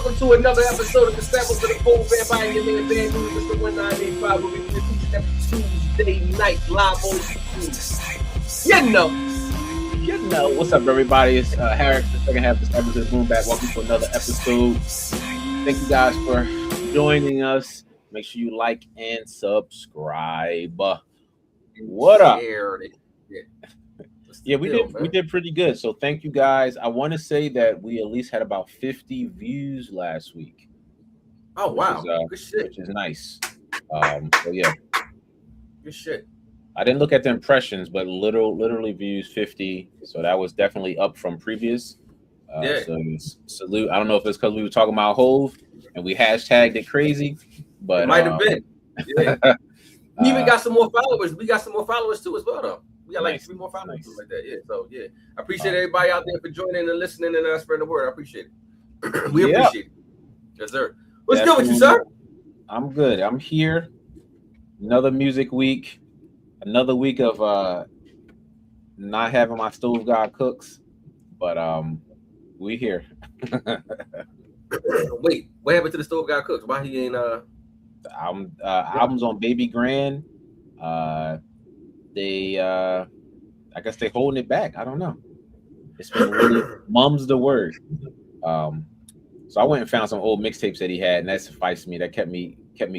welcome to another episode of Disciples of the Full Vampire. Your man Van News, Mr. 1985. We'll be each every Tuesday night live on YouTube. You know. What's up, everybody? It's Harris, the second half of Disciples of the Boom Back. Welcome to another episode. Thank you guys for joining us. Make sure you like and subscribe. What up? Yeah, we did pretty good. So thank you guys. I want to say that we at least had about 50 views last week. Oh wow, good shit. Which is nice. So yeah, good shit. I didn't look at the impressions, but literally views 50. So that was definitely up from previous. So salute. I don't know if it's because we were talking about Hove and we hashtagged it crazy, but it might have been. Yeah. We even got some more followers. We got some more followers too as well, though. We got like 3 more followers like that. Yeah. So yeah, I appreciate everybody out there for joining and listening and spreading the word. I appreciate it. We appreciate it. Yes, sir. What's good with you, sir? I'm good. I'm here. Another music week. Another week of not having my stove god cooks, but we here. Wait, what happened to the stove god cooks? Why he ain't The album's on Baby Grand. They I guess they holding it back. I don't know. It's been really mum's the word. So I went and found some old mixtapes that he had, and that sufficed me. That kept me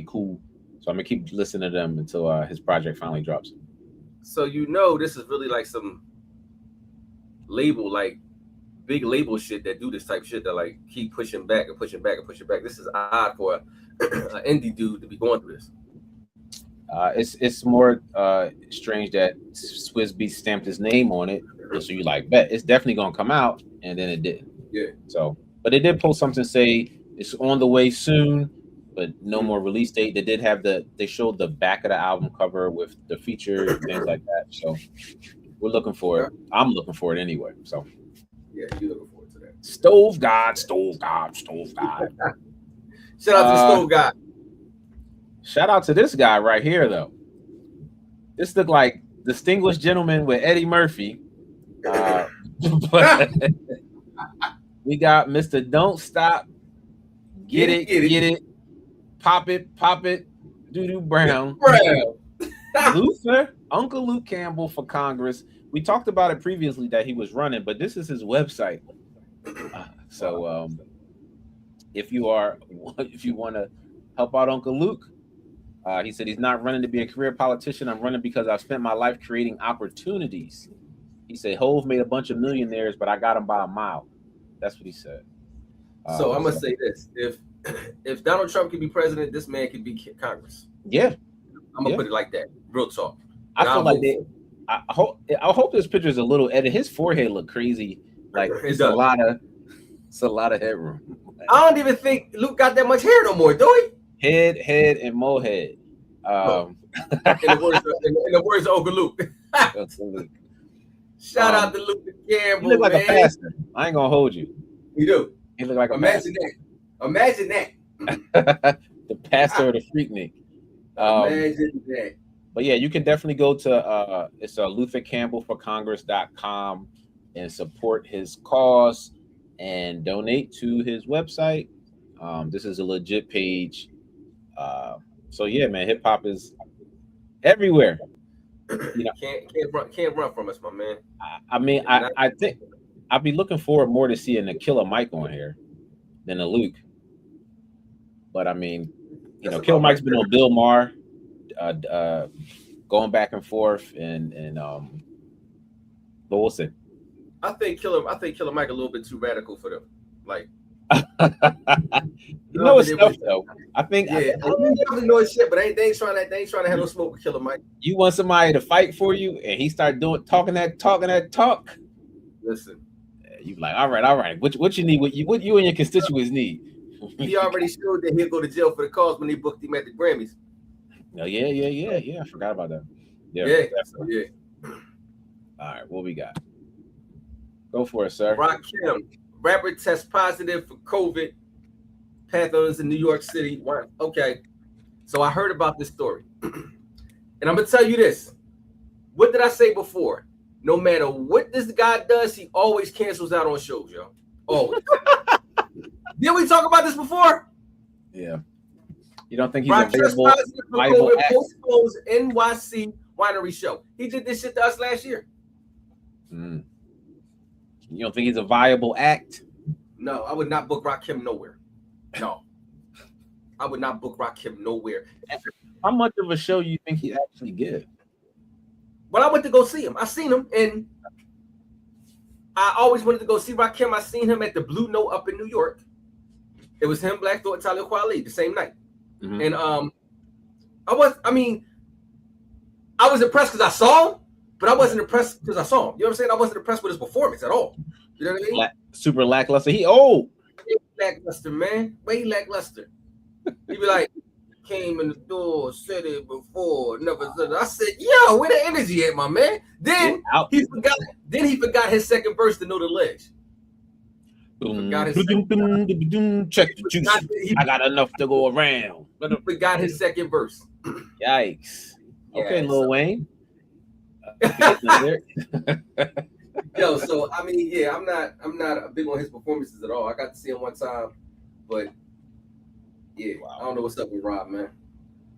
cool. So I'm gonna keep listening to them until his project finally drops. So this is really like some label, like big label shit that do this type of shit that like keep pushing back and pushing back and pushing back. This is odd for an indie dude to be going through this. It's more strange that Swizz Beatz stamped his name on it, so you like bet it's definitely gonna come out, and then it didn't. Yeah. So, but they did post something say it's on the way soon, but no more release date. They did have they showed the back of the album cover with the feature and things like that. So we're looking for it. I'm looking for it anyway. So yeah, you're looking forward to that. Stove God. Shout out to the Stove God. Shout out to this guy right here, though. This looked like Distinguished Gentleman with Eddie Murphy. But we got Mr. Don't Stop, Get it, Pop it, Doo-Doo Brown. Luther, Uncle Luke Campbell for Congress. We talked about it previously that he was running, but this is his website. So if you want to help out Uncle Luke, he said he's not running to be a career politician. I'm running because I've spent my life creating opportunities. He said Hove made a bunch of millionaires, but I got him by a mile. That's what he said. So I'm gonna say this: if Donald Trump can be president, this man can be Congress. Yeah, I'm gonna put it like that. Real talk. I feel like I hope this picture is a little edited. His forehead look crazy. Like it's a lot of headroom. I don't even think Luke got that much hair no more, do he? Head, and more head. In the words of Uncle Luke. Shout out to Luke Campbell. You look like a pastor. I ain't gonna hold you. You do. You look like a Imagine that. The pastor of the Freaknik. Imagine that. But yeah, you can definitely go to it's LutherCampbellForCongress.com and support his cause and donate to his website. This is a legit page. So yeah, man, hip hop is everywhere. Can't run from us, my man. I think I'd be looking forward more to seeing a Killer Mike on here than a Luke. But I mean, Killer Mike's been on Bill Maher, going back and forth, and but we'll see. I think Killer Mike a little bit too radical for them. Like, it's tough though. I think I definitely know his shit, but they ain't trying to have no smoke with Killer Mike. You want somebody to fight for you, and he start talking that talk. Listen, you be like, all right. What you need? What you and your constituents need? He already showed that he'll go to jail for the cause when they booked him at the Grammys. Oh, yeah. I forgot about that. Yeah. All right, what we got? Go for it, sir. Rakim, rapper tests positive for COVID. Panthers in New York City. Okay, so I heard about this story, and I'm gonna tell you this. What did I say before? No matter what this guy does, he always cancels out on shows, yo. Always. Did we talk about this before? Yeah. You don't think he's a viable act? Post NYC winery show. He did this shit to us last year. You don't think he's a viable act? No, I would not book Rakim nowhere. No. I would not book Rakim nowhere. How much of a show you think he actually give? Well, I went to go see him. I seen him, and I always wanted to go see Rakim. I seen him at the Blue Note up in New York. It was him, Black Thought, Talib Kweli the same night. And I was impressed because I saw him, but I wasn't impressed because I saw him. You know what I'm saying? I wasn't impressed with his performance at all. You know what I mean? Super lackluster. He old. Lackluster, man. Way lackluster. He be like, came in the door, said it before, never said it. I said, yo, where the energy at, my man? Then he forgot his second verse to know the ledge. Check the juice. I got enough to go around. But he forgot his second verse. Yikes. Okay, Lil Wayne. Yo, so I mean, yeah, I'm not big on his performances at all. I got to see him one time, but yeah, I don't know what's up with Rob, man.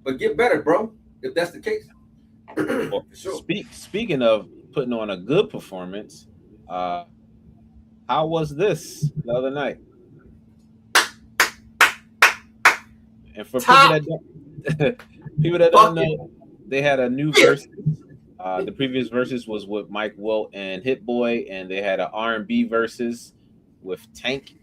But get better, bro, if that's the case. Well, sure. Speaking of putting on a good performance, how was this the other night? And for people that don't know, they had a new verse. The previous verses was with Mike Wilt and Hit Boy, and they had an R&B verses with Tank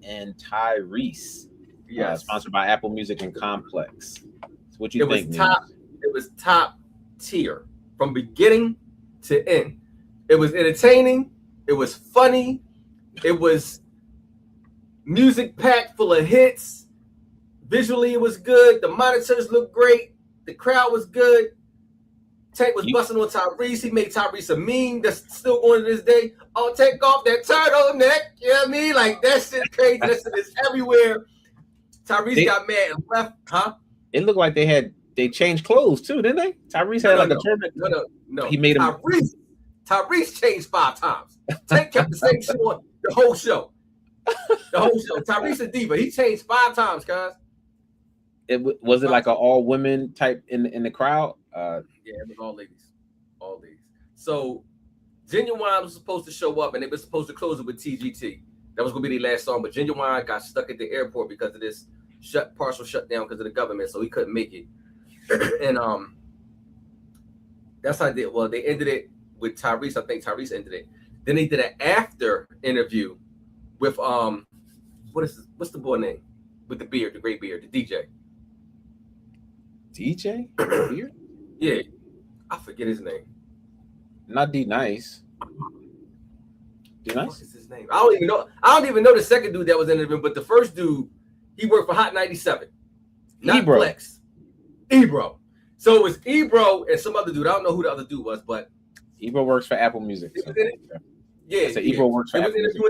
and Tyrese. Yes, sponsored by Apple Music and Complex. So what you think? It was top tier from beginning to end. It was entertaining. It was funny. It was music packed full of hits. Visually, it was good. The monitors looked great. The crowd was good. Tank was busting on Tyrese. He made Tyrese a meme that's still going to this day. Oh, take off that turtleneck. You know what I mean? Like, that shit crazy. That shit is everywhere. Tyrese got mad and left. Huh? It looked like they changed clothes too, didn't they? Tyrese had a turban. No. He made Tyrese changed 5 times. Tank kept the same shit on the whole show. Tyrese a diva. He changed 5 times, guys. Was it like an all women type in the crowd? Yeah, it was all ladies. So Genuine was supposed to show up, and they were supposed to close it with TGT. That was going to be their last song, but Genuine got stuck at the airport because of this partial shutdown because of the government, so he couldn't make it. And that's how they did. Well, they ended it with Tyrese. I think Tyrese ended it. Then they did an after interview with what's the boy name with the beard, the great beard, the DJ. DJ? Yeah, I forget his name. Not D Nice. D Nice? What is his name? I don't even know the second dude that was in it, but the first dude, he worked for Hot 97. Not Ebro. Flex. Ebro. So it was Ebro and some other dude. I don't know who the other dude was, but Ebro works for Apple Music. So. Yeah. So Ebro works for Apple Music.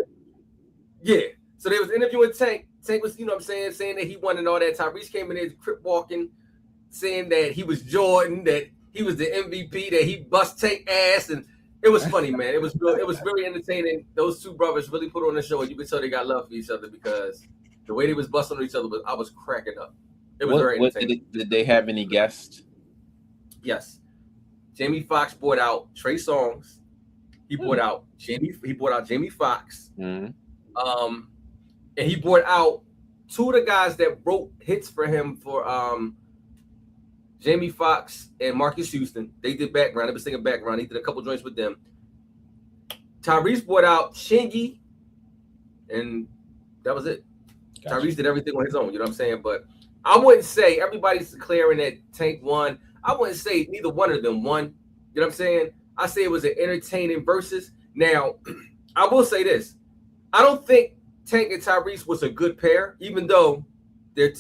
Yeah. So they was interviewing Tank. Tank was, saying that he won and all that. Tyrese came in there crip walking, saying that he was Jordan, that he was the MVP, that he bust Tank ass, and it was funny, man. It was very entertaining. Those two brothers really put on the show, and you could tell they got love for each other because the way they was busting on each other, I was cracking up. It was very entertaining. Did they have any guests? Yes. Jamie Foxx brought out Trey Songz. He brought out Jamie Foxx. Mm-hmm. And he brought out 2 of the guys that wrote hits for him for Jamie Foxx and Marcus Houston. They did background. They were singing background. He did a couple joints with them. Tyrese brought out Chingy, and that was it. Gotcha. Tyrese did everything on his own. You know what I'm saying? But I wouldn't say everybody's declaring that Tank won. I wouldn't say neither one of them won. You know what I'm saying? I say it was an entertaining versus. Now, I will say this. I don't think Tank and Tyrese was a good pair, even though they're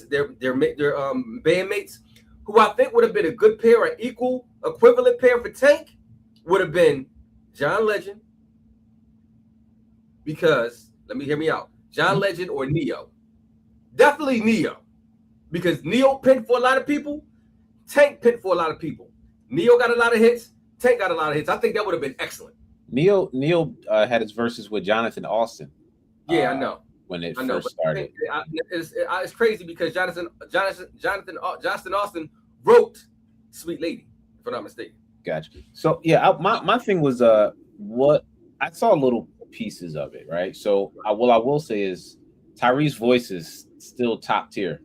bandmates. Who I think would have been a good pair, an equivalent pair for Tank, would have been John Legend. Because, hear me out. John Legend or Neo. Definitely Neo. Because Neo pinned for a lot of people. Tank pinned for a lot of people. Neo got a lot of hits. Tank got a lot of hits. I think that would have been excellent. Neo had his verses with Jonathan Austin. Yeah, I know. when it first started. It's crazy because Johnston Austin wrote "Sweet Lady," if I'm not mistaken. Gotcha. So yeah, my thing was what I saw little pieces of it, right? So what I will say is Tyrese's voice is still top tier.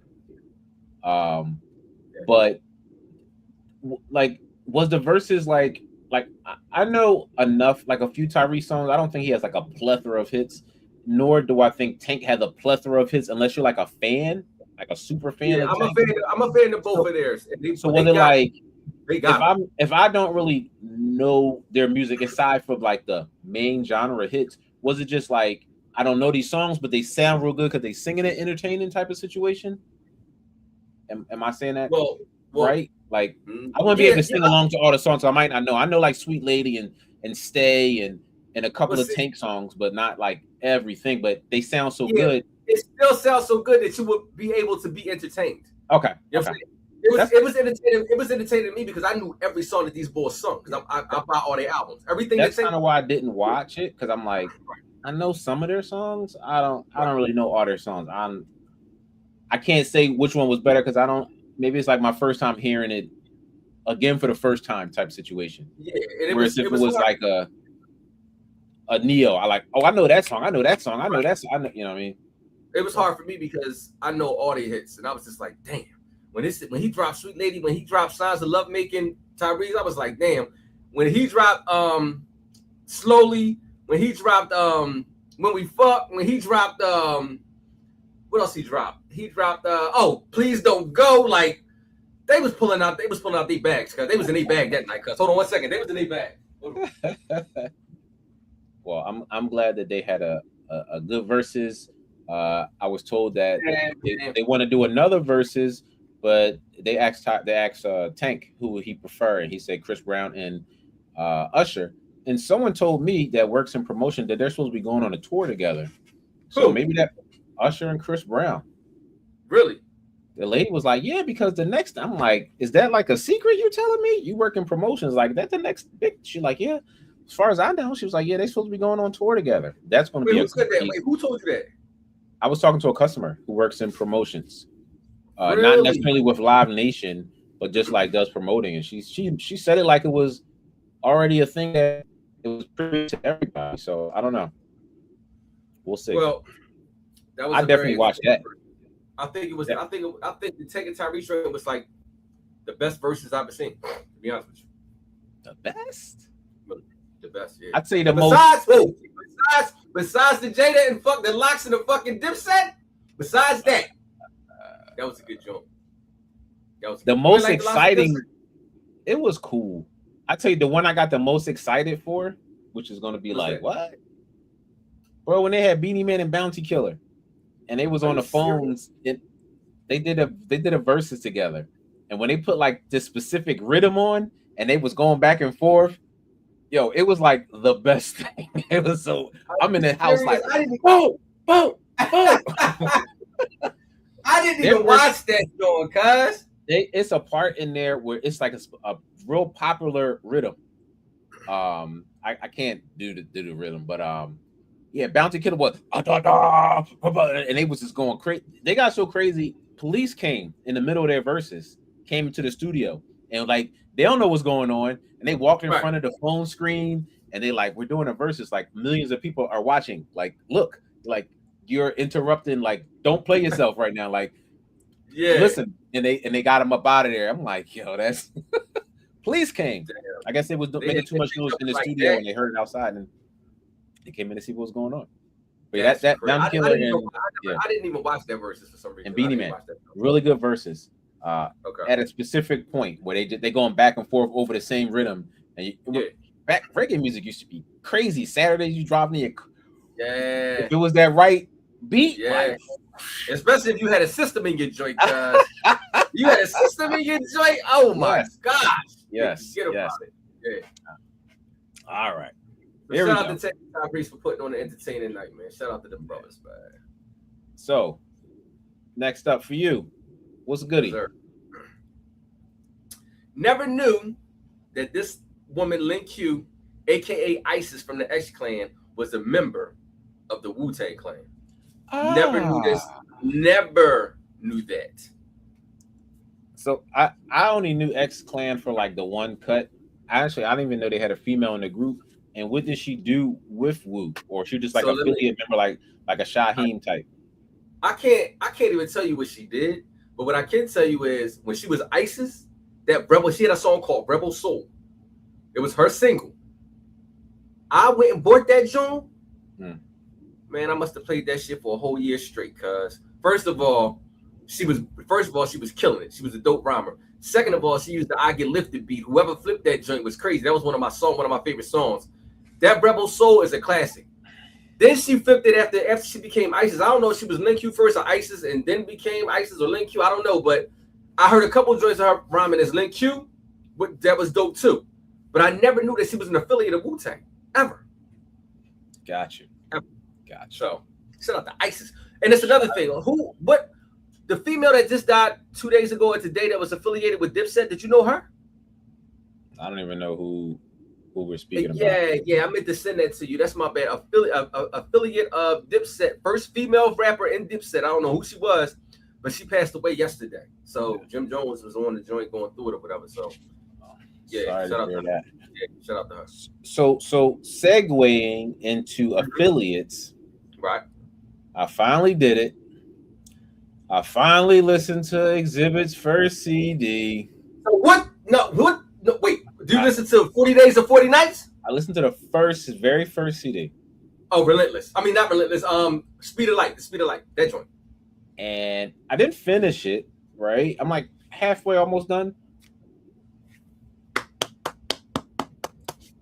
But like, was the verses like I know enough, like a few Tyrese songs. I don't think he has like a plethora of hits, nor do I think Tank has a plethora of hits unless you're like a fan, like a super fan. Yeah, of Tank. I'm a fan of both of theirs. So was it like if I don't really know their music aside from like the main genre hits, was it just like I don't know these songs, but they sound real good because they singing it entertaining type of situation? Am I saying that right? Like I want to be able to sing along to all the songs. So I might not know. I know like Sweet Lady and Stay and a couple of Tank songs, but not like everything. But they sound so good. It still sounds so good that you would be able to be entertained. Okay. You know it was entertaining. It was entertaining to me because I knew every song that these boys sung because I buy all their albums. Everything. That's kind of why I didn't watch it because I'm like I know some of their songs. I don't really know all their songs. I can't say which one was better because I don't. Maybe it's like my first time hearing it again for the first time type situation. Yeah. Whereas if it was like a Neo, I like. Oh, I know that song. I know that song. I know that song. I know, you know what I mean? It was hard for me because I know all the hits, and I was just like, damn. When he dropped Sweet Lady, when he dropped Signs of Love Making Tyrese, I was like, damn. When he dropped Slowly, when he dropped When We Fuck, when he dropped what else he dropped? He dropped Please Don't Go. Like they was pulling out their bags because they was in their bag that night. Cause hold on one second, they was in their bag. Well, I'm glad that they had a good versus. I was told that they want to do another versus, but they asked Tank who he prefer, and he said Chris Brown and Usher. And someone told me that works in promotion that they're supposed to be going on a tour together. So maybe that Usher and Chris Brown. Really? The lady was like, yeah, because the next, I'm like, is that like a secret you're telling me? You work in promotions, like that's the next big. She's like, yeah. As far as I know, she was like, yeah, they're supposed to be going on tour together. That's going to be. Who told you that? I was talking to a customer who works in promotions, really? Not necessarily with Live Nation, but just like does promoting. And she said it like it was already a thing that it was pretty to everybody. So I don't know. We'll see. Well, that was I definitely watched that. I think it was. Yeah. I think the Taking Tyrese was like the best verses I've ever seen. To be honest with you, the best. The best. Yeah. I'd say the most. Besides the Jada and the Locks and the fucking Dipset. Besides that, that was a good joke. That was the most exciting. It was cool. I tell you, the one I got the most excited for, which is going to be like what, bro? When they had Beanie Man and Bounty Killer. And they was on the phones. They did a verses together, and when they put like this specific rhythm on, and they was going back and forth, yo, it was like the best thing. It was so. I'm in the house like, boom. I didn't even watch that show, cuz. It's a part in there where it's like a real popular rhythm. I can't do the rhythm, but yeah, Bounty Killer was and they was just going crazy. They got so crazy. Police came in the middle of their verses, came into the studio, and like they don't know what's going on, and they walked in front of the phone screen, and they like, we're doing a verses, like millions of people are watching. Like, look, like you're interrupting. Like, don't play yourself right now. Like, yeah, listen, and they got him up out of there. I'm like, yo, that's police came. Damn. I guess it was making too much noise in the studio, and they heard it outside and. They came in to see what was going on. But yeah, that Bounty Killer I didn't even watch that verses for some reason. And Beanie Man, really good verses. At a specific point where they going back and forth over the same rhythm. And reggae music used to be crazy. Saturdays you drop me. If it was that right beat, like, especially if you had a system in your joint. You had a system in your joint. Oh my gosh! Yes. Yeah. All right. Shout out to Tyrese for putting on an entertaining night, man. Shout out to the brothers, man. So, next up for you, what's a goodie? Sir. Never knew that this woman, Lin Q, aka Isis from the X Clan, was a member of the Wu-Tang Clan. Never knew this. Never knew that. So I only knew X Clan for like the one cut. Actually, I didn't even know they had a female in the group. And what did she do with Wu? Or she just like a affiliate member, like a Shaheem type? I can't even tell you what she did, but what I can tell you is when she was ISIS, that Rebel, she had a song called Rebel Soul. It was her single. I went and bought that joint. Man, I must have played that shit for a whole year straight. Cause first of all, she was killing it. She was a dope rhymer. Second of all, she used the I Get Lifted beat. Whoever flipped that joint was crazy. That was one of my favorite songs. That Rebel Soul is a classic. Then she flipped it after she became ISIS. I don't know if she was Link Q first or ISIS and then became ISIS or Link Q. I don't know, but I heard a couple of joints of her rhyming as Link Q. That was dope too. But I never knew that she was an affiliate of Wu-Tang. Ever. Got you. Ever. Got you. So, shout out to ISIS. And it's another thing. The female that just died 2 days ago or today that was affiliated with Dipset, did you know her? I don't even know who we're speaking about. Yeah, I meant to send that to you. That's my bad. Affiliate of Dipset, first female rapper in Dipset. I don't know who she was, but she passed away yesterday. So Jim Jones was on the joint going through it or whatever. So yeah, shout out to her. Yeah, shout out to her. So segueing into affiliates, right? I finally did it. I finally listened to Exhibit's first CD. So what? No, wait. Do you listen to 40 Days or 40 Nights? I listened to the very first CD. Oh, Relentless. I mean, not Relentless. Speed of Light. The Speed of Light. That joint. And I didn't finish it, right? I'm like halfway, almost done.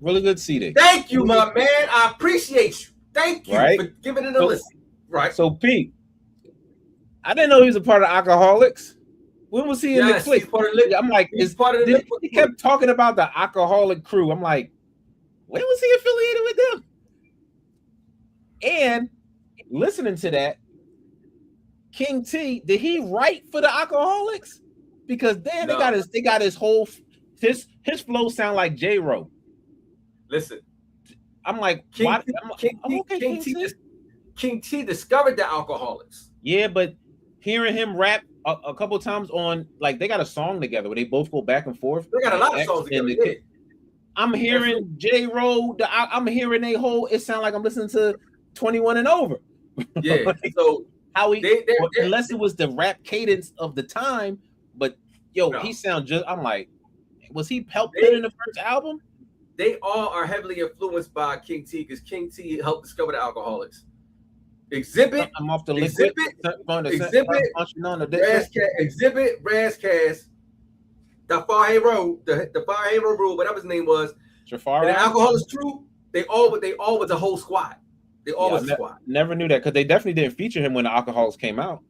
Really good CD. Thank you, my man. I appreciate you. Thank you for giving it a listen. Right. So, Pete, I didn't know he was a part of Alcoholics. When was he in the clique? I'm like, he kept talking about the Alcoholic Crew. I'm like, when was he affiliated with them? And listening to that, King T, did he write for the Alcoholics? Because then they got his whole his flow sound like J-Ro. Listen, I'm like, King T discovered the Alcoholics. Yeah, but hearing him rap a couple of times on, like, they got a song together where they both go back and forth. They got a lot of songs together. I'm hearing J-Ro. I'm hearing a whole. It sounds like I'm listening to 21 and Over. Yeah. So how unless it was the rap cadence of the time, but he sound just. I'm like, was he helped in the first album? They all are heavily influenced by King T because King T helped discover the Alcoholics. Exhibit. I'm off the Exhibit, Razcast, the Fire Road, the Fire Road, whatever his name was. Jafar. And the Alcoholics Crew, they all was a whole squad. They all was a squad. Never knew that because they definitely didn't feature him when the Alcoholics came out.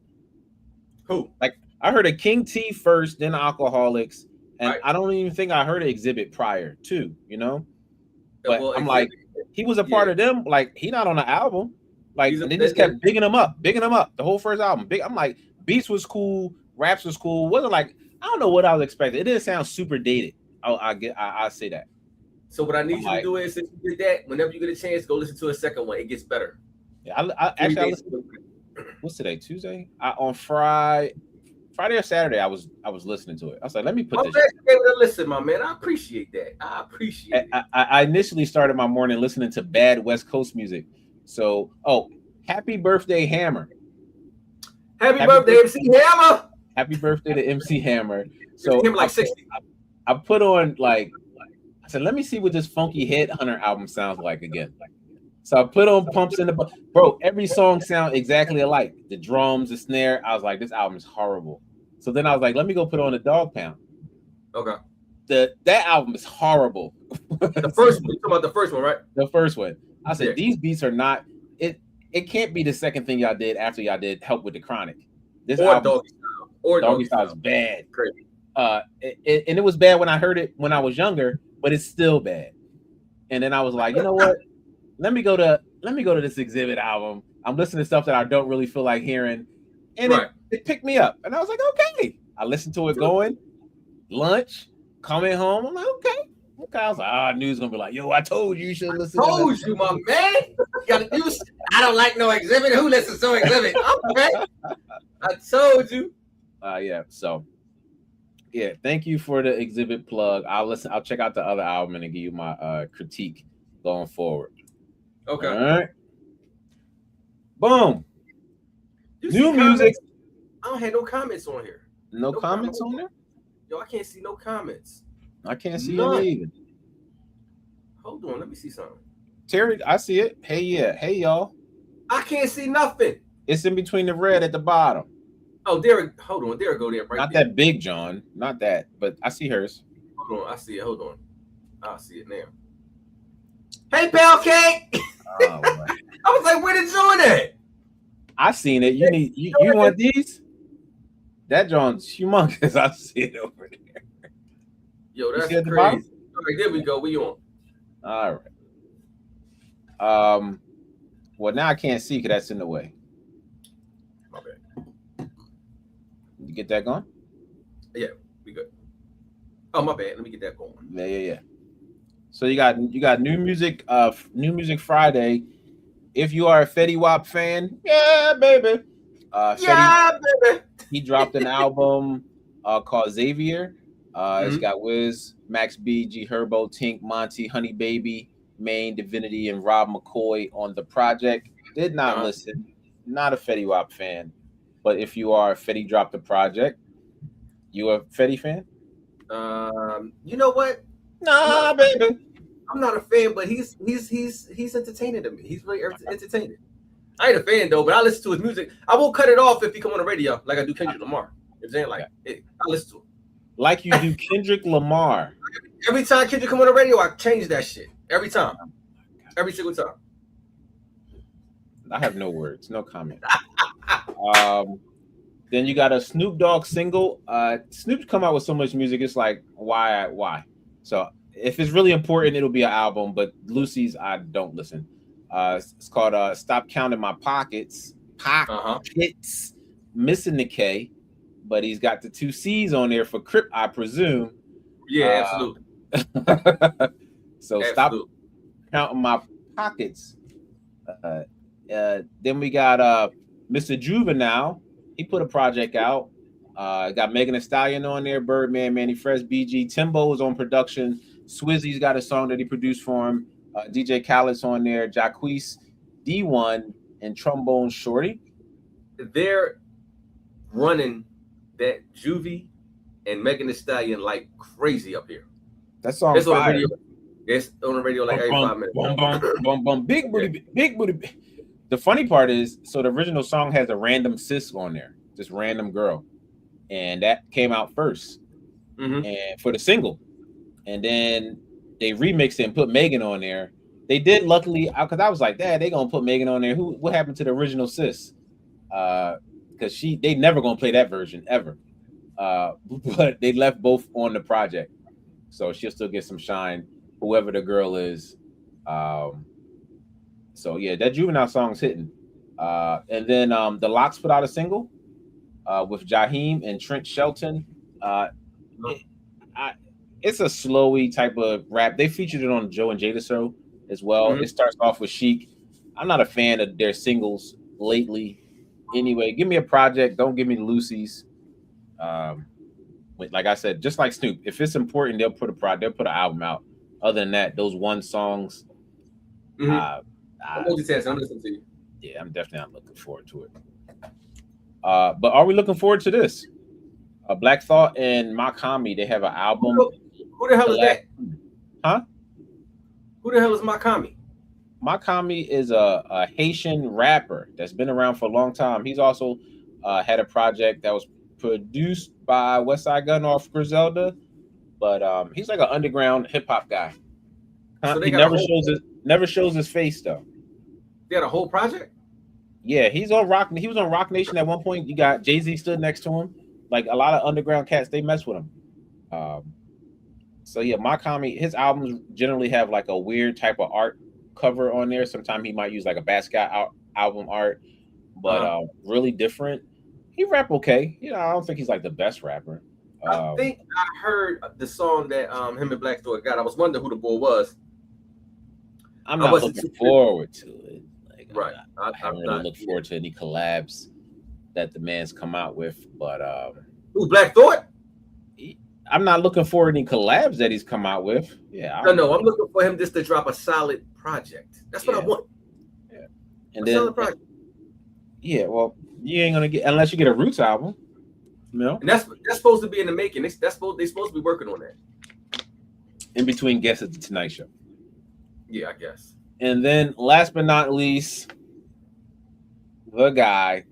Who? Like, I heard of King T first, then the Alcoholics, and I don't even think I heard of Exhibit prior to, But I'm like, he was a part of them. Like, he not on the album. Like, and they just kept bigging him up the whole first album. I'm like, beats was cool, raps was cool. Wasn't like, I don't know what I was expecting. It didn't sound super dated. I say that. So what I need you to do is, since you did that, whenever you get a chance, go listen to a second one. It gets better. Yeah, I listened. What's today? Tuesday? On Friday or Saturday, I was listening to it. I was like, let me put this. Listen, my man. I appreciate that. I initially started my morning listening to bad West Coast music. So, happy birthday, Hammer. Happy birthday, MC Hammer. Happy birthday to MC Hammer. So him like 60. I put on, like, I said, let me see what this funky Headhunter album sounds like again. So I put on Pumps in the bro. Every song sound exactly alike. The drums, the snare. I was like, this album is horrible. So then I was like, let me go put on the Dog Pound. Okay. That album is horrible. The first one. You're talking about the first one, right? The first one. I said, these beats are not. It can't be the second thing y'all did after y'all did Help with the Chronic. This album, Doggy Style is bad. Crazy. And it was bad when I heard it when I was younger, but it's still bad. And then I was like, you know what? Let me go to this Exhibit album. I'm listening to stuff that I don't really feel like hearing, and it picked me up. And I was like, okay. I listened to it going lunch, coming home. I'm like, okay. I was like, I knew he was gonna be like, yo, I told you should listen. I told you, my man. Got to I don't like no Exhibit. Who listens to Exhibit? Okay. I told you. Yeah. So, yeah. Thank you for the Exhibit plug. I'll check out the other album and give you my critique going forward. Okay. All right. Boom. New music. I don't have no comments on here. No comments on there? Yo, I can't see no comments. I can't see any either. Hold on, let me see something. Terry, I see it. Hey, yeah. Hey, y'all. I can't see nothing. It's in between the red at the bottom. Oh, there. Hold on. There go there. Right Not there. that big, John. Not that, but I see hers. Hold on. I see it. Hold on. I'll see it now. Hey, Pal Cake. Oh, I was like, where did John at? I seen it. You want these? That John's humongous. I see it over there. Yo, that's crazy. All right, there we go. We on. All right. Well, now I can't see because that's in the way. My bad. You get that going? Yeah, we good. Oh, my bad. Let me get that going. Yeah. So you got new music. New music Friday. If you are a Fetty Wap fan, yeah, baby. Baby. He dropped an album called Xavier. It's got Wiz, Max B, G Herbo, Tink, Monty, Honey Baby, Maine, Divinity, and Rob McCoy on the project. Did not listen. Not a Fetty Wap fan. But if you are, Fetty dropped the project. You a Fetty fan? You know what? Nah, baby. I'm not a fan, but he's entertaining to me. He's really entertaining. I ain't a fan though, but I listen to his music. I won't cut it off if he come on the radio like I do Kendrick Lamar. You know what I'm saying? Like, I listen to him. Like you do Kendrick Lamar. Every time Kendrick come on the radio, I change that shit. Every time. Every single time. I have no words, no comment. Then you got a Snoop Dogg single. Snoop's come out with so much music, it's like, why? So if it's really important, it'll be an album, but Lucy's, I don't listen. It's called Stop Counting My Pockets. Pockets. Missing the K, but he's got the 2 C's on there for Crip, I presume. Yeah, absolutely. So absolutely. Stop counting my pockets. Then we got Mr. Juvenile. He put a project out. Got Megan Thee Stallion on there, Birdman, Manny Fresh, BG. Timbo is on production. Swizzy's got a song that he produced for him. DJ Khaled's on there. Jacquees, D1, and Trombone Shorty. They're running that Juvie and Megan Thee Stallion like crazy up here. That song is on the radio. It's on the radio like every 5 minutes. Big booty. The funny part is, so the original song has a random sis on there, this random girl, and that came out first, and for the single, and then they remixed it and put Megan on there. They did, luckily, because I was like, Dad, they gonna put Megan on there. What happened to the original sis? Because they never gonna play that version ever. But they left both on the project, so she'll still get some shine, whoever the girl is. So yeah, that Juvenile song's hitting. And then the Lox put out a single with Jaheim and Trent Shelton. It's a slowy type of rap. They featured it on Joe and Jada show as well. It starts off with Chic. I'm not a fan of their singles lately. Anyway, give me a project. Don't give me the Lucy's. Like I said, just like Snoop, if it's important, they'll put an album out. Other than that, those one songs. I'm multitasking. I'm listening to you. Yeah, I'm definitely not looking forward to it. But are we looking forward to this? Black Thought and Makami, they have an album. Who the hell is that? Huh? Who the hell is Makami? Makami is a Haitian rapper that's been around for a long time. He's also had a project that was produced by Westside Gunn off Griselda, but he's like an underground hip hop guy. So he never shows his face though. They had a whole project? Yeah, he's on Rock. He was on Rock Nation at one point. You got Jay-Z stood next to him. Like a lot of underground cats, they mess with him. So yeah, Makami, his albums generally have like a weird type of art cover on there. Sometimes he might use like a Basquiat album art, but really different. He rap okay. You know, I don't think he's like the best rapper. I think I heard the song that him and Black Thought got. I was wondering who the boy was. I'm not looking forward to it. Right. I haven't really looked forward to any collabs that the man's come out with, but who's Black Thought? I'm not looking for any collabs that he's come out with. Yeah. I'm looking for him just to drop a solid project. That's what I want. Yeah. And then solid project. Yeah, well, you ain't gonna get unless you get a Roots album. No. And that's supposed to be in the making. They're supposed to be working on that. In between guests at the Tonight Show. Yeah, I guess. And then last but not least, the guy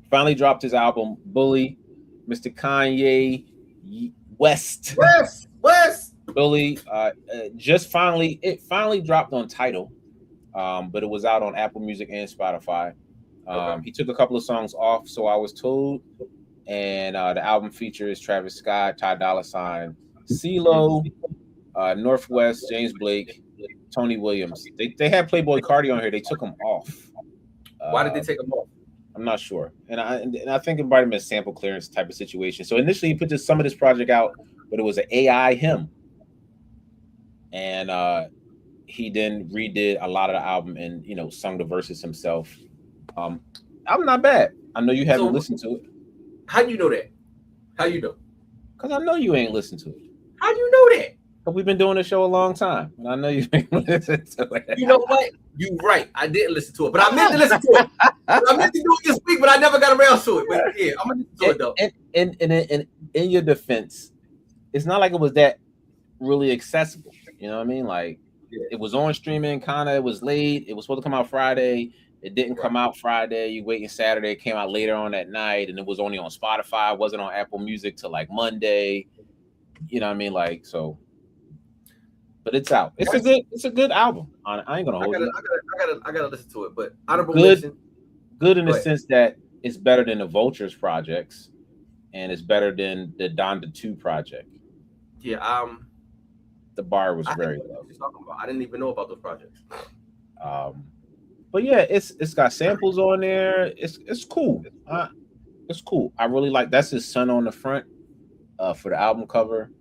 finally dropped his album, Bully, Mr. Kanye West. Bully it finally dropped on Tidal, but it was out on Apple Music and Spotify. He took a couple of songs off, so I was told, and the album features Travis Scott, Ty Dolla $ign, CeeLo, Northwest, James Blake, Tony Williams. They had Playboy Cardi on here. They took them off. Why did they take them off? I'm not sure, and I think it might have been a sample clearance type of situation. So initially, he put some of this project out, but it was an AI him, and he then redid a lot of the album and sung the verses himself. I'm not bad. I know you haven't listened to it. How do you know that? How you know? Because I know you ain't listened to it. How do you know that? Because we've been doing the show a long time, and I know you ain't listened to it. You know what? You're right. I didn't listen to it, but I meant to listen to it. I meant to do it this week, but I never got around to it. But yeah, I'm gonna do it though. And in your defense, it's not like it was that really accessible. You know what I mean? Like it was on streaming, kind of. It was late. It was supposed to come out Friday. It didn't come out Friday. You waiting Saturday. It came out later on that night, and it was only on Spotify. It wasn't on Apple Music till like Monday. You know what I mean? Like so. But it's out. It's a good album. I ain't gonna hold you. I gotta listen to it. But honorable mention. Good in the sense that it's better than the Vultures projects, and it's better than the Donda 2 project. Yeah. The bar was very low. I didn't even know about those projects. But yeah, it's got samples on there. It's cool. It's cool. I really like. That's his son on the front for the album cover.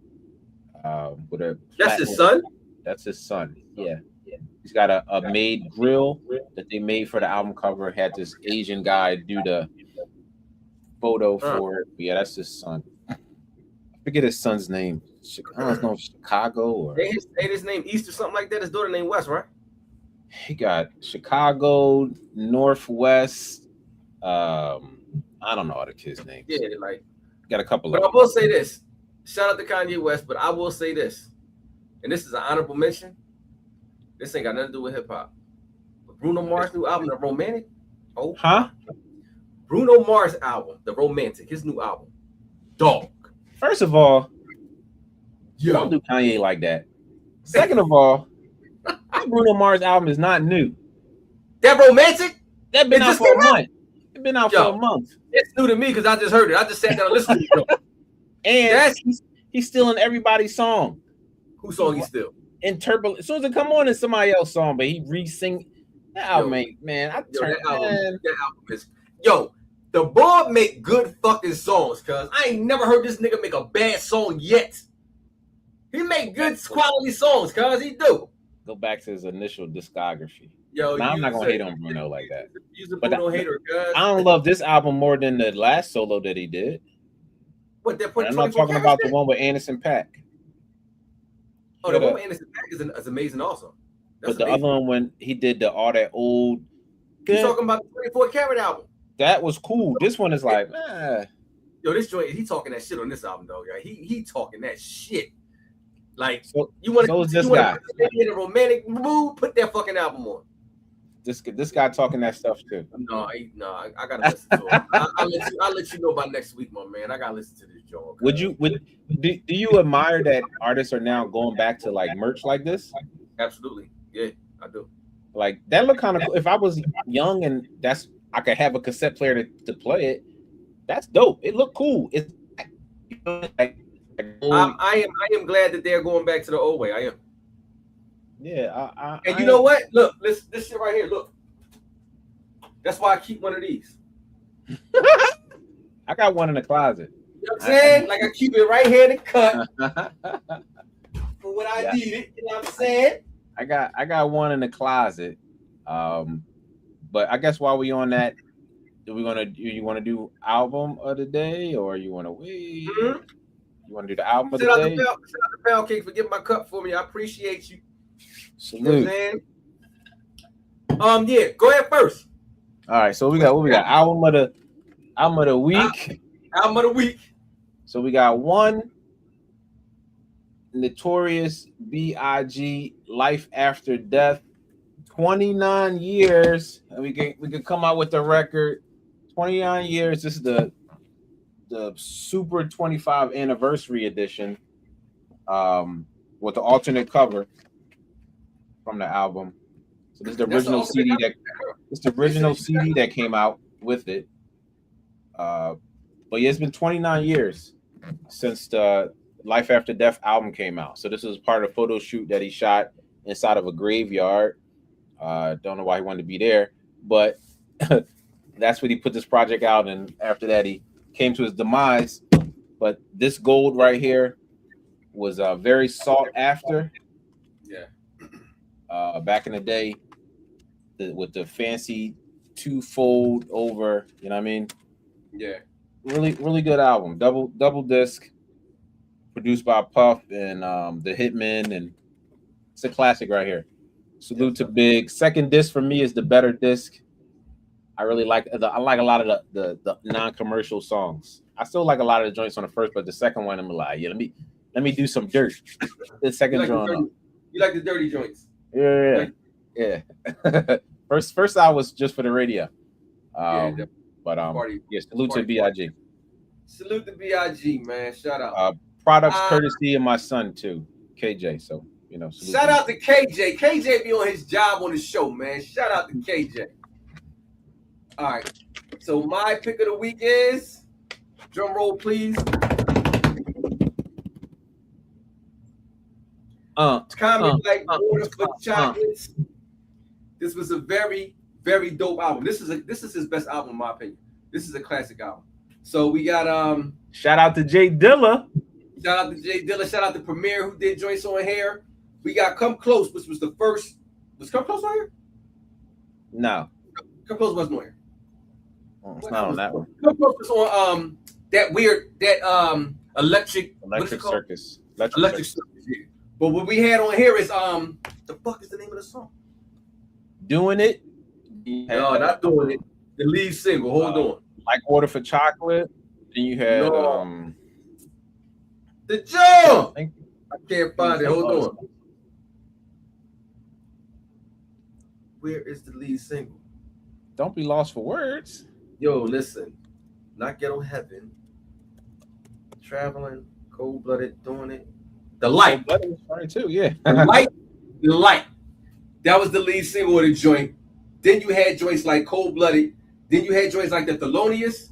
That's his son? That's his son. Yeah. He's got a made grill that they made for the album cover. Had this Asian guy do the photo for it. But yeah, that's his son. I forget his son's name. I don't know if Chicago or his name East or something like that. His daughter named West, right? He got Chicago, Northwest. I don't know all the kids' names. Yeah, like got a couple but I will say this. Shout out to Kanye West, but I will say this, and this is an honorable mention. This ain't got nothing to do with hip hop. Bruno Mars' new album, The Romantic. Oh, Bruno Mars' album, The Romantic, his new album. Dog. First of all, don't do Kanye like that. Second of all, that Bruno Mars album is not new. That Romantic? That been out for a month. It's been out for a month. It's new to me because I just heard it. I just sat down and listened to it. And he's stealing everybody's song. Whose song he steal? In Turbo. As soon as it come on, it's somebody else's song, but he re-sing that album. That album is the boy make good fucking songs, cuz I ain't never heard this nigga make a bad song yet. He make good quality songs, cuz he do. Go back to his initial discography. I'm not gonna hate on Bruno like that. He's a Bruno hater, cuz. I don't love this album more than the last solo that he did. What they're putting? I'm not talking about the one with Anderson .Paak. Oh, the one with Anderson .Paak is amazing also. But the other one when he did all that old. You're talking about the 24 Karat album. That was cool. This one is like, this joint, he talking that shit on this album though. Yeah, he talking that shit. Like you want to this guy in a romantic mood, put that fucking album on. This guy talking that stuff too. No, I gotta listen to it. I'll let you know by next week, my man. I gotta listen to this joint. Do you admire that artists are now going back to like merch like this? Absolutely, yeah, I do. Like that look kind of cool. If I was young and I could have a cassette player to play it, that's dope. It looked cool. It's like I am glad that they're going back to the old way. I am. Yeah, and you know what? Look, this shit right here. Look, that's why I keep one of these. I got one in the closet. You know what I'm saying? Like I keep it right here in the cut for when I need it. You know what I'm saying? I got one in the closet. But I guess while we on that, you want to do album of the day, or you want to wait? Mm-hmm. You want to do the album of the day? Shout out to Pound Cake for getting my cup for me. I appreciate you. Salute. You know what I'm saying? Yeah, go ahead first. All right, so we got what we got? Album of the week. Album of the week. So we got one Notorious B.I.G. Life After Death. 29 years, and we can come out with the record. 29 years. This is the Super 25 anniversary edition, with the alternate cover from the album. So this is the original CD that came out with it. But yeah, it's been 29 years since the Life After Death album came out. So this was part of a photo shoot that he shot inside of a graveyard. Don't know why he wanted to be there, but that's when he put this project out. And after that, he came to his demise. But this gold right here was very sought after. Yeah. Back in the day, with the fancy two-fold over, you know what I mean? Yeah. Really, really good album. Double disc, produced by Puff and the Hitmen, and it's a classic right here. Salute to Big. Second disc for me is the better disc. I really like a lot of the non-commercial songs. I still like a lot of the joints on the first, but the second one I'm like, yeah, let me do some dirt. The second joint. You like the dirty joints? Yeah. first I was just for the radio. Salute to B.I.G. Salute to B.I.G. man. Shout out. Products courtesy of my son too, KJ. So shout out to KJ. KJ be on his job on the show, man. Shout out to KJ. All right. So my pick of the week is, drum roll, please. Comment like water for chocolates. This was a very, very dope album. This is his best album, in my opinion. This is a classic album. So we got shout out to Jay Dilla. Shout out to Jay Dilla. Shout out to Premier who did joints on here. We got Come Close, which was the first. Was Come Close on here? No. Come Close wasn't on here. It's not on that one. Come Close was on Electric Circus. Electric Circus, yeah. But what we had on here is the fuck is the name of the song? Doing It? No, not Doing It. The lead single. Hold on. Like Water for Chocolate. Then you had The Jump. I can't find it. Hold on. Where is the lead single? Don't be lost for words. Yo, listen. Not Ghetto Heaven. Traveling. Cold Blooded. Doing It. The Light. Cold Blooded was funny too, yeah. The Light. That was the lead single of the joint. Then you had joints like Cold Blooded. Then you had joints like the Thelonious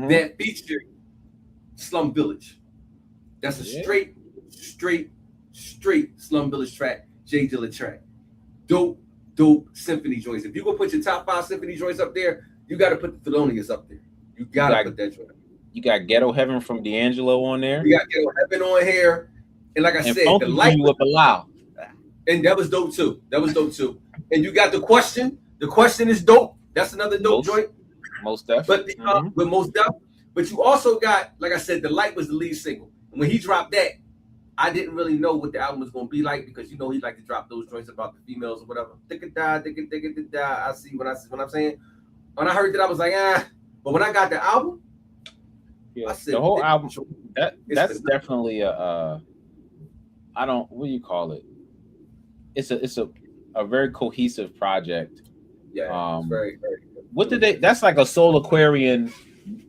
that featured Slum Village. That's a straight Slum Village track, Jay Dilla track. Dope symphony joints. If you're going to put your top 5 symphony joints up there, you got to put the Thelonious up there. You got to put that joint up. You got Ghetto Heaven from D'Angelo on there. You got Ghetto Heaven on here. And like I said, the Light was Bilal. And that was dope too. And you got The Question. The Question is dope. That's another dope joint. Most definitely. But you also got, like I said, The Light was the lead single. And when he dropped that, I didn't really know what the album was going to be like, because he like to drop those joints about the females or whatever. I see what I'm saying. When I heard that, I was like, But when I got the album, I said, the whole album. That's definitely what do you call it? It's a very cohesive project. Yeah, very, very good. What did they? That's like a Soul Aquarian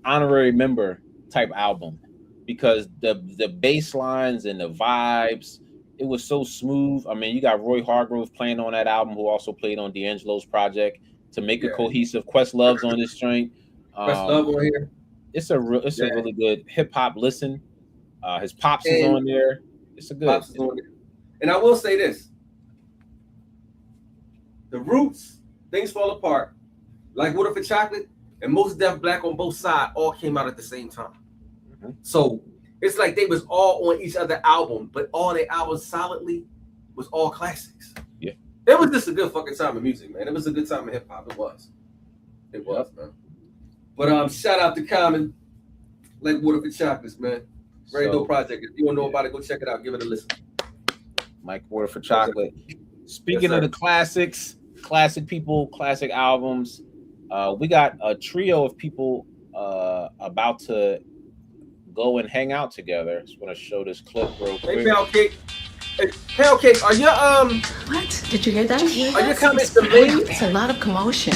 honorary member type album, because the bass lines and the vibes, it was so smooth. I mean, you got Roy Hargrove playing on that album, who also played on D'Angelo's project, to make a cohesive. Questlove's on this joint. Questlove on here. It's a really good hip hop listen. His Pops is on there. It's a good. Pops is on there. And I will say this: the Roots, Things Fall Apart, Like Water for Chocolate, and Most Def Black on Both Sides all came out at the same time. So it's like they was all on each other album, but all their albums solidly was all classics. Yeah. It was just a good fucking time of music, man. It was a good time of hip hop. It was, man. But shout out to Common, like Water for Chocolates, man. Very dope project. If you don't know about it, go check it out. Give it a listen. Mike Water for Chocolate. Speaking of the classics, classic people, classic albums, we got a trio of people about to go and hang out together. Just want to show this clip real quick. Hey, Pound Cake. Hey, Pound Cake, are your What? Did you hear that? Are your comments the lady? It's a lot of commotion.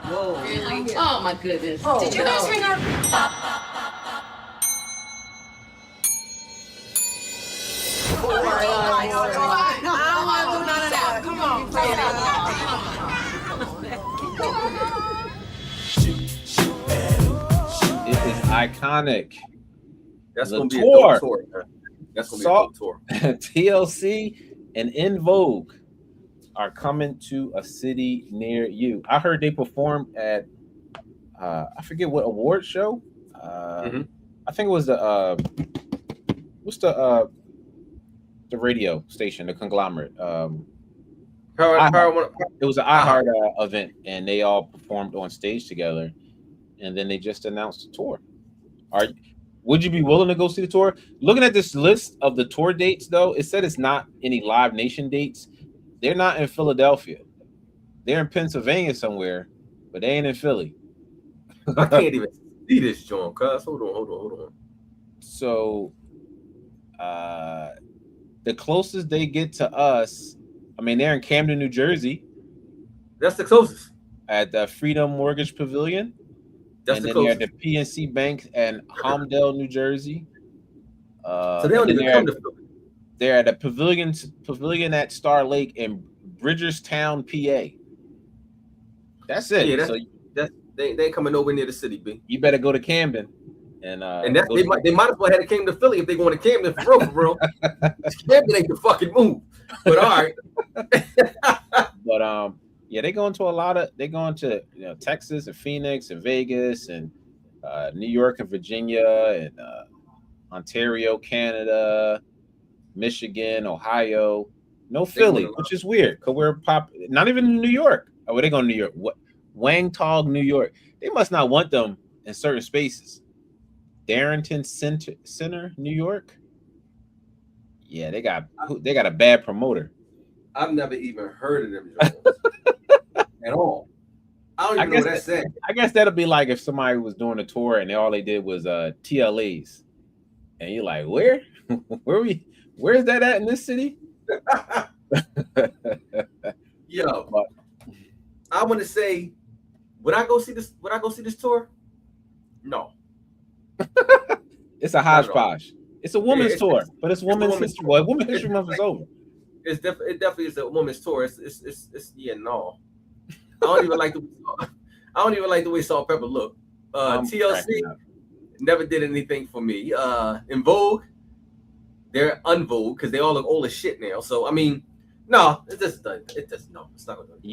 Whoa. Really? Oh my goodness. Oh, did you guys ring our I don't want to do none of that. Come on, play It is iconic. That's The gonna be tour. a dope tour. Man. That's gonna be a dope tour. TLC and In Vogue are coming to a city near you. I heard they performed at I forget what award show. I think it was the what's the radio station, the conglomerate. It was an iHeart event, and they all performed on stage together, and then they just announced the tour. Would you be willing to go see the tour? Looking at this list of the tour dates, though, it said it's not any Live Nation dates. They're not in Philadelphia. They're in Pennsylvania somewhere, but they ain't in Philly. I can't even see this, John. Cuz hold on. So, the closest they get to us, I mean, they're in Camden, New Jersey. That's the closest. At the Freedom Mortgage Pavilion. That's and the then closest. they're at the PNC Bank in Holmdel, New Jersey. So they don't even come to Philly. They're at a pavilion at Star Lake in Bridgerstown, PA. That's it. Yeah, so they ain't coming nowhere near the city, B. You better go to Camden. And that's, they might as well have came to Philly if they going to Camden for real. Camden ain't the fucking move. But all right. But yeah, they're going to Texas and Phoenix and Vegas and New York and Virginia and Ontario, Canada, Michigan, Ohio. No Philly, which is weird because we're not even in New York. Oh, where they going to New York? What? Wangtog, New York. They must not want them in certain spaces. Darrington Center, New York. Yeah, they got a bad promoter. I've never even heard of them at all. I don't even know what that said. I guess that'll be like if somebody was doing a tour and all they did was TLAs, and you're like, where is that at in this city? Yo, I want to say, would I go see this tour? No. It's a hodgepodge. It's a woman's tour, but it's Women's History. Well, Women's History Month is over. It definitely is a woman's tour. It's yeah, no. I don't even like the way Salt Pepper look. TLC never did anything for me. In Vogue, they're unvogue because they all look old as shit now. So I mean, no, it's just done. No, it's not gonna do.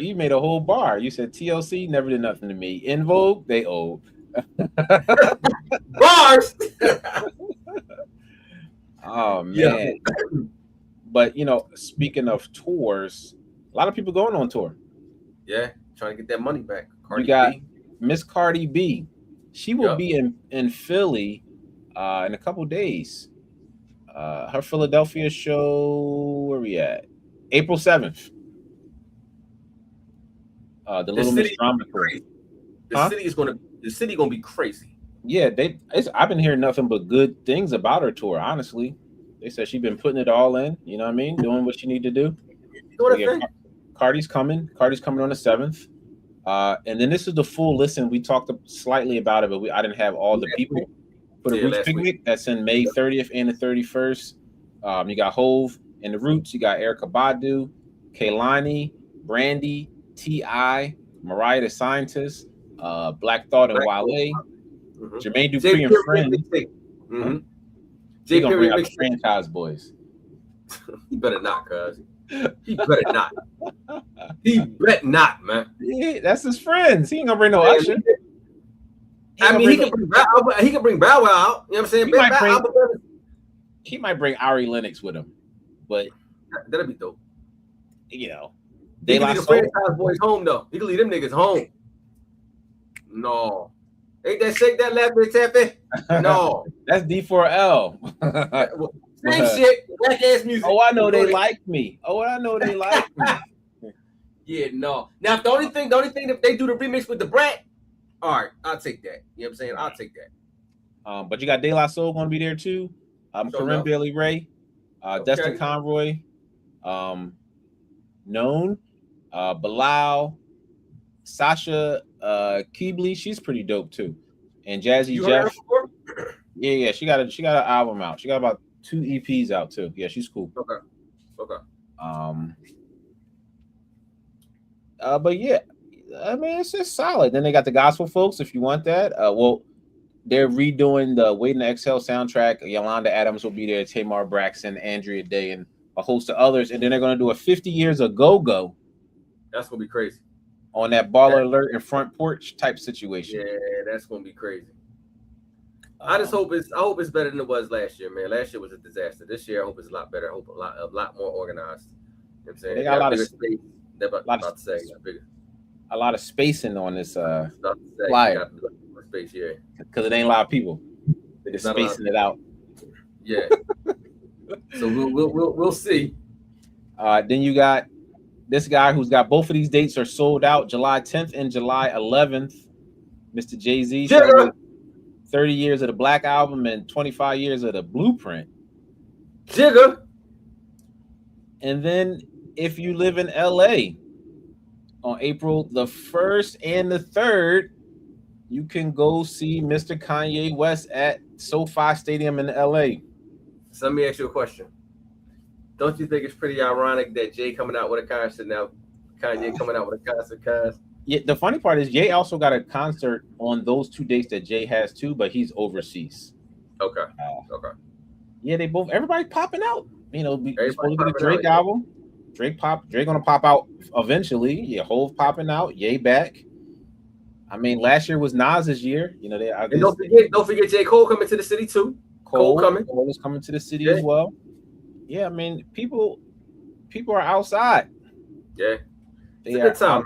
You made a whole bar. You said TLC never did nothing to me. In Vogue, they old. Bars. Oh man. Yeah. But speaking of tours, a lot of people going on tour. Yeah, trying to get that money back. You got Miss Cardi B. She will be in Philly in a couple days. Her Philadelphia show, where we at? April 7th. The Little Miss Drama Tour. The city gonna be crazy. Yeah, I've been hearing nothing but good things about her tour, honestly. They said she's been putting it all in, you know what I mean? Doing what she need to do. Cardi's coming. Cardi's coming on the 7th. And then this is the full listen. We talked slightly about it, but I didn't have all the people. For the Roots Picnic, that's in May 30th and the 31st. You got Hove and the Roots. You got Erykah Badu, Kehlani, Brandy, T.I., Mariah the Scientist, Black Thought and Wale, Jermaine Dupri and Friends. They gonna bring out the Franchise Boys. He better not, cuz. He better not. He bet not, man. Yeah, that's his friends. He ain't gonna bring no Usher. I mean, he can bring Bow Wow out. You know what I'm saying? He might bring Ari Lennox with him, but that'd be dope. You know, he can leave the franchise boys home though. He can leave them niggas home. No, ain't that shake that left bit tapping? No, that's D4L. Same shit, black ass music. Oh, I know they like me. Yeah, no. Now, if the only thing if they do the remix with the Brat, all right, I'll take that. You know what I'm saying? I'll take that. But you got De La Soul going to be there too. Corinne Bailey Ray, Destin Conroy, Known, Bilal, Sasha Keebly. She's pretty dope too, and Jazzy Jeff. Yeah, she got an album out. She got about 2 EPs out too. Yeah, she's cool. Okay. But yeah, I mean it's just solid. Then they got the gospel folks if you want that. Well, they're redoing the Waiting to Exhale soundtrack. Yolanda Adams will be there, Tamar Braxton, Andrea Day, and a host of others. And then they're going to do a 50 Years of Go-Go. That's going to be crazy. On that Baller Alert and Front Porch type situation. Yeah, that's going to be crazy. I hope it's better than it was last year, man. Last year was a disaster. This year I hope it's a lot better. I hope a lot more organized. You know what I'm saying? They got a lot of space. A lot of spacing on this flyer. Space, yeah. Because it ain't a lot of people. They're just spacing it out. Yeah. So we'll see. Then you got this guy who's got both of these dates are sold out, July 10th and July 11th. Mr. Jay-Z, 30 years of the Black Album and 25 years of the Blueprint. Jigga. And then if you live in LA on April the 1st and the 3rd, you can go see Mr. Kanye West at SoFi Stadium in LA. So let me ask you a question. Don't you think it's pretty ironic that Jay coming out with a concert now, Kanye coming out with a concert, cuz? Yeah, the funny part is Jay also got a concert on those 2 dates that Jay has too, but he's overseas. Okay. Yeah, everybody popping out. You know, supposed to be the Drake album. Drake gonna pop out eventually. Yeah, Hove popping out. Ye back. I mean, last year was Nas's year. You know, don't forget J. Cole coming to the city too. Cole is coming to the city as well. Yeah, I mean, people are outside. Yeah, it's a good time.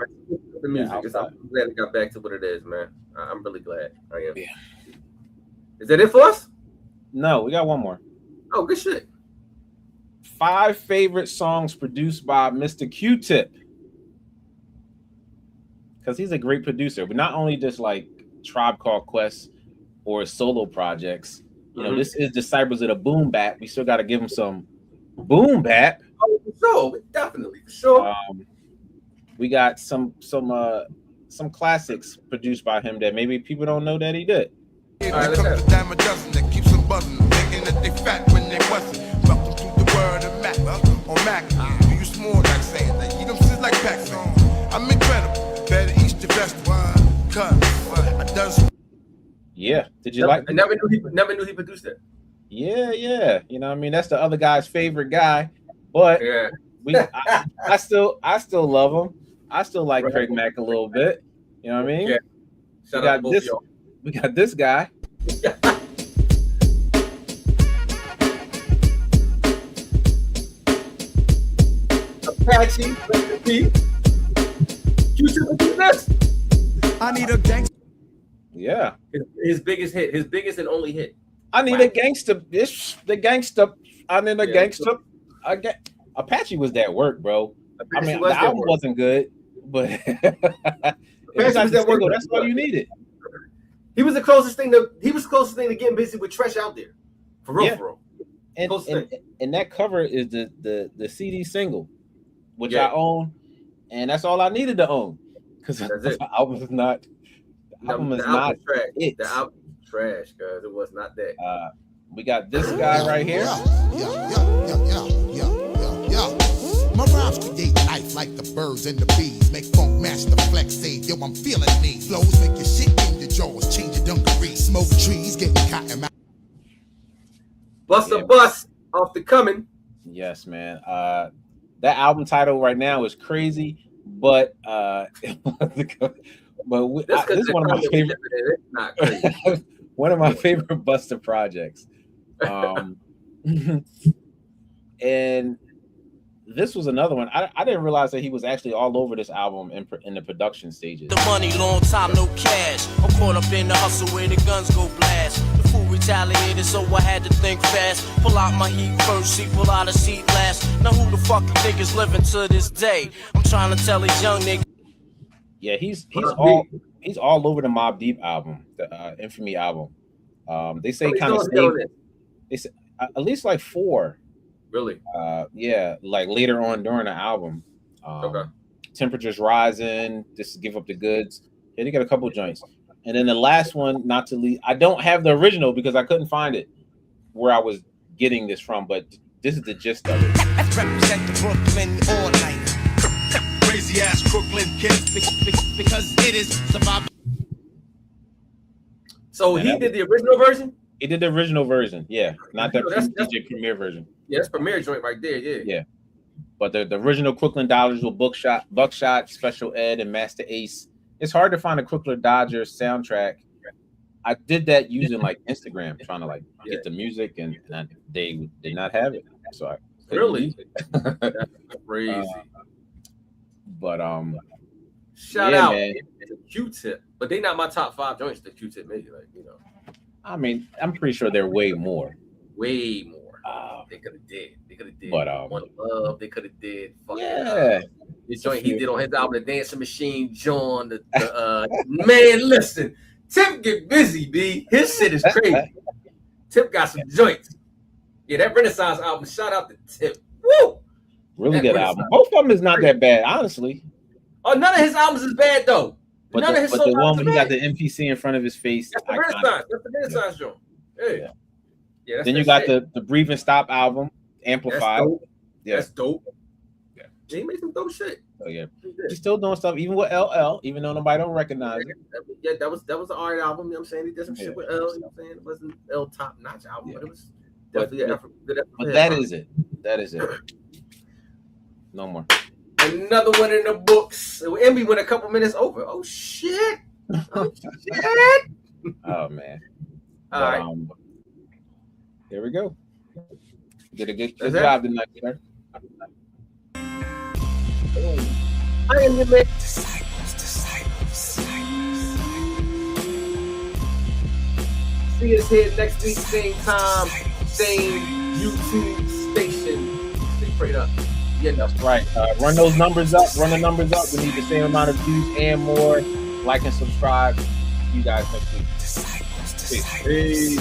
The music. I'm glad it got back to what it is, man. I'm really glad. I am. Yeah. Is that it for us? No, we got one more. Oh, good shit. 5 favorite songs produced by Mr. Q-Tip. Because he's a great producer, but not only just like Tribe Called Quest or solo projects. You know, this is Disciples of the Boom Bap. We still got to give him some boom bap. Oh, for sure, definitely, for sure. We got some classics produced by him that maybe people don't know that he did. All right, let's have it. That keeps them buzzing, thinking that they fat when they wasn't. Welcome to the world of Mac. On Mac, you use more like saying that. You know, shit like Pac-Man. I'm incredible. Better eat the best one. Cause I done. Yeah. Did you like? I never knew he produced it. Yeah. You know, what I mean, that's the other guy's favorite guy, but yeah. I still love him. I still like Craig Mack a little bit. You know what I mean? Yeah. Shout out to both of y'all. We got this guy. Apache, I need a gangster. Yeah. His biggest hit, his biggest and only hit. I need a gangster. The gangster. I need a gangster. Apache was that work, bro. I mean, the album wasn't good, but that's all you needed. He was the closest thing to getting busy with Tresh out there. For real. And that cover is the CD single, which I own, and that's all I needed to own. Because the album is not trash. it. The album is trash, guys. It was not that. We got this guy right here. My rhymes create life like the birds and the bees. Make funk master flex say, yo, I'm feeling these. Flows make your shit in your jaws, change your dungarees. Smoke trees, getting cotton. Bust off the coming. Yes, man. That album title right now is crazy, but this is one of my favorite. One of my favorite Busta projects. And this was another one. I didn't realize that he was actually all over this album in the production stages. The money, long time, no cash. I'm caught up in the hustle where the guns go blast. The fool retaliated, so I had to think fast. Pull out my heat first, see, pull out a seat last. Now who the fuck you think is living to this day? I'm trying to tell these young niggas. Yeah, he's all over the Mobb Deep album, the Infamy album. They say kind of stayed. They say at least like 4. Really? Yeah, like later on during the album. Okay. Temperatures Rising, This Give Up the Goods. Yeah, they got a couple joints. And then the last one, not to leave, I don't have the original because I couldn't find it where I was getting this from, but this is the gist of it. Represent the Brooklyn all night. Crazy ass Brooklyn kids because it is survival. So he did the original version? He did the original version, yeah. Not that DJ Premier version. Yeah, that's Premier joint right there, yeah. Yeah. But the original Crooklyn Dodgers with Buckshot, Special Ed, and Master Ace. It's hard to find a Crooklyn Dodgers soundtrack. I did that using like Instagram, trying to like get the music, and they did not have it. So I really? That's crazy. But shout out to Q-Tip, but they not my top 5 joints that Q-Tip made. Like, you know, I mean, I'm pretty sure they're way more. Way more. They could have did. They could have did. But One Love. They could have did. Yeah. The joint he did on his album, The Dancing Machine, John. Man, listen, Tip get busy, B. His shit is crazy. Tip got some joints. Yeah, that Renaissance album. Shout out to Tip. Woo! Really good album. Both of them is not that bad, honestly. Oh, none of his albums is bad though. But the one when he got the MPC in front of his face. That's the Renaissance. That's the Renaissance joint. Hey. Yeah, then you got the Breathe and Stop album, Amplified. That's dope. Yeah. That's dope. Yeah. He made some dope shit. Oh yeah. He's still doing stuff, even with LL, even though nobody don't recognize it. Yeah, that was an art album, you know what I'm saying? He did some shit with L, you know what I'm saying? It wasn't L top notch album, but it was definitely an effort. But that is it. That is it. No more. Another one in the books. And we went a couple minutes over. Oh shit. Oh shit. Oh man. All right. There we go. Did a good job tonight, sir. I am your man. Disciples. See us here next week, same time, same YouTube station. Stay prayed up. Yeah, that's right. Run those numbers up. Run the numbers up. We need the same amount of views and more. Like and subscribe. See you guys next week. Disciples. Peace.